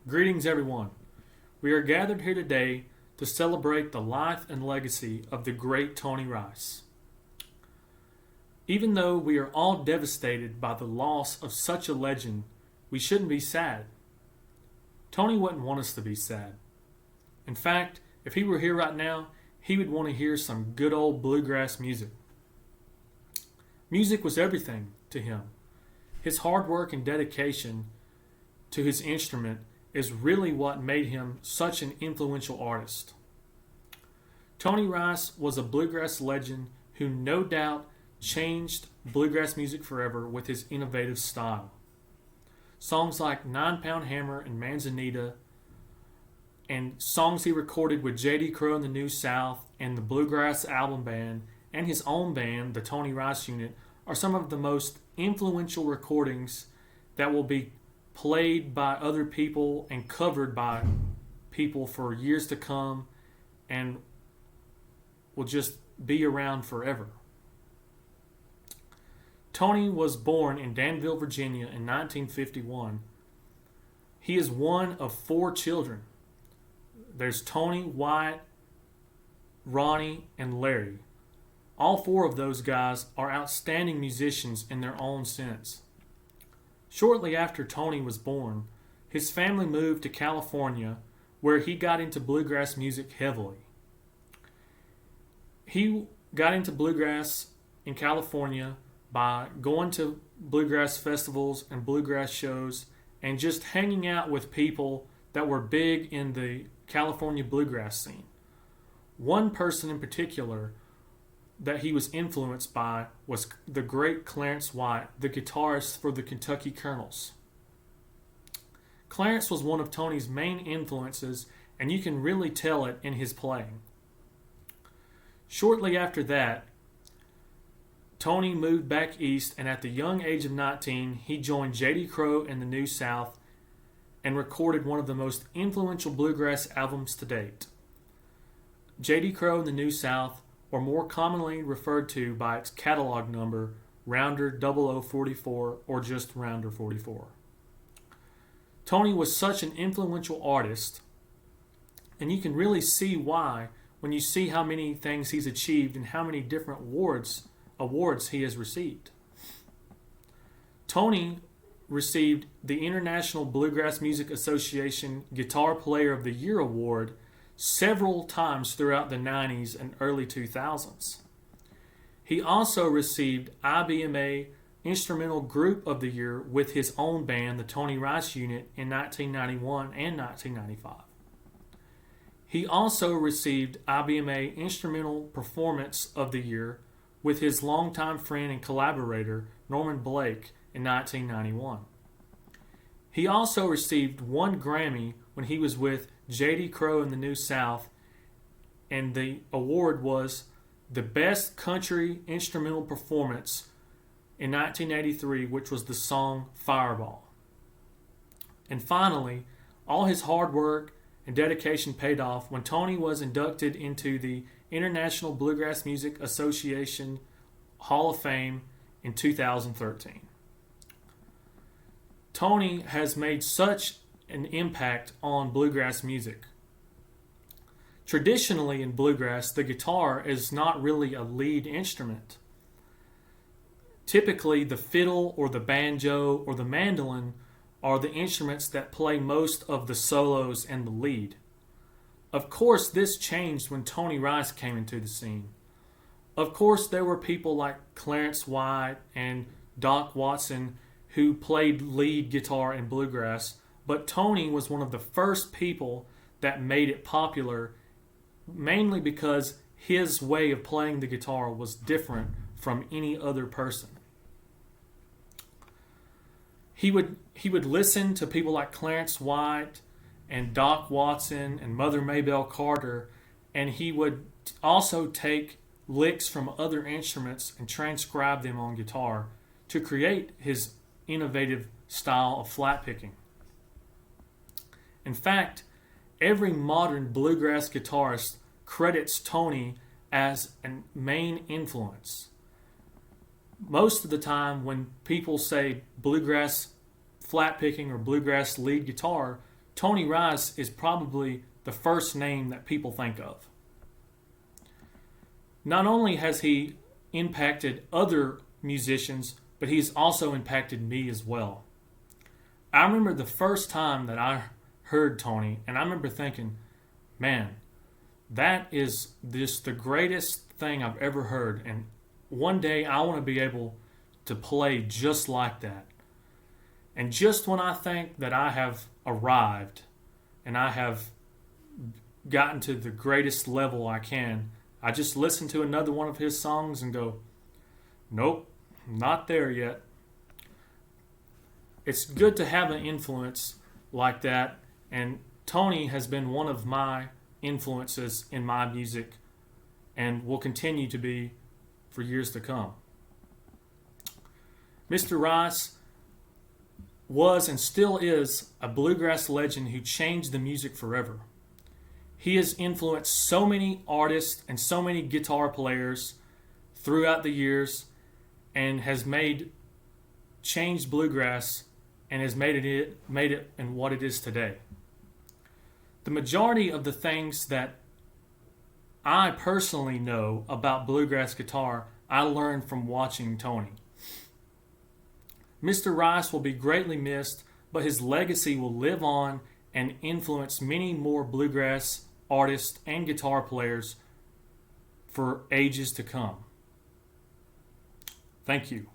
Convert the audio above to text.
Greetings, everyone. We are gathered here today to celebrate the life and legacy of the great Tony Rice. Even though we are all devastated by the loss of such a legend, we shouldn't be sad. Tony wouldn't want us to be sad. In fact, if he were here right now, he would want to hear some good old bluegrass music. Music was everything to him. His hard work and dedication to his instrument is really what made him such an influential artist. Tony Rice was a bluegrass legend who no doubt changed bluegrass music forever with his innovative style. Songs like 9-Pound Hammer and Manzanita, and songs he recorded with J.D. Crowe and the New South and the Bluegrass Album Band and his own band, the Tony Rice Unit, are some of the most influential recordings that will be played by other people and covered by people for years to come and will just be around forever. Tony was born in Danville, Virginia in 1951. He is one of 4 children. There's Tony, Wyatt, Ronnie, and Larry. All 4 of those guys are outstanding musicians in their own sense. Shortly after Tony was born, his family moved to California, where he got into bluegrass music heavily. He got into bluegrass in California by going to bluegrass festivals and bluegrass shows and just hanging out with people that were big in the California bluegrass scene. One person in particular that he was influenced by was the great Clarence White, the guitarist for the Kentucky Colonels. Clarence was one of Tony's main influences, and you can really tell it in his playing. Shortly after that, Tony moved back east, and at the young age of 19, he joined J.D. Crowe and the New South and recorded one of the most influential bluegrass albums to date. J.D. Crowe and the New South, or more commonly referred to by its catalog number, Rounder 0044 or just Rounder 44. Tony was such an influential artist, and you can really see why when you see how many things he's achieved and how many different awards he has received. Tony received the International Bluegrass Music Association Guitar Player of the Year Award several times throughout the 90s and early 2000s. He also received IBMA Instrumental Group of the Year with his own band, the Tony Rice Unit, in 1991 and 1995. He also received IBMA Instrumental Performance of the Year with his longtime friend and collaborator, Norman Blake, in 1991. He also received 1 Grammy when he was with J.D. Crowe and the New South, and the award was the Best Country Instrumental Performance in 1983, which was the song Fireball. And finally, all his hard work and dedication paid off when Tony was inducted into the International Bluegrass Music Association Hall of Fame in 2013. Tony has made such an impact on bluegrass music. Traditionally in bluegrass, the guitar is not really a lead instrument. Typically, the fiddle or the banjo or the mandolin are the instruments that play most of the solos and the lead. Of course, this changed when Tony Rice came into the scene. Of course, there were people like Clarence White and Doc Watson who played lead guitar in bluegrass, but Tony was one of the first people that made it popular, mainly because his way of playing the guitar was different from any other person. He would listen to people like Clarence White and Doc Watson and Mother Maybelle Carter, and he would also take licks from other instruments and transcribe them on guitar to create his innovative style of flat picking. In fact, every modern bluegrass guitarist credits Tony as a main influence. Most of the time when people say bluegrass flat picking or bluegrass lead guitar, Tony Rice is probably the first name that people think of. Not only has he impacted other musicians, but he's also impacted me as well. I remember the first time that I heard Tony, and I remember thinking, man, that is just the greatest thing I've ever heard, and one day I want to be able to play just like that. And just when I think that I have arrived and I have gotten to the greatest level I can, I just listen to another one of his songs and go, nope, not there yet. It's good to have an influence like that, and Tony has been one of my influences in my music and will continue to be for years to come. Mr. Rice was and still is a bluegrass legend who changed the music forever. He has influenced so many artists and so many guitar players throughout the years and has changed bluegrass and has made it in what it is today. The majority of the things that I personally know about bluegrass guitar, I learned from watching Tony. Mr. Rice will be greatly missed, but his legacy will live on and influence many more bluegrass artists and guitar players for ages to come. Thank you.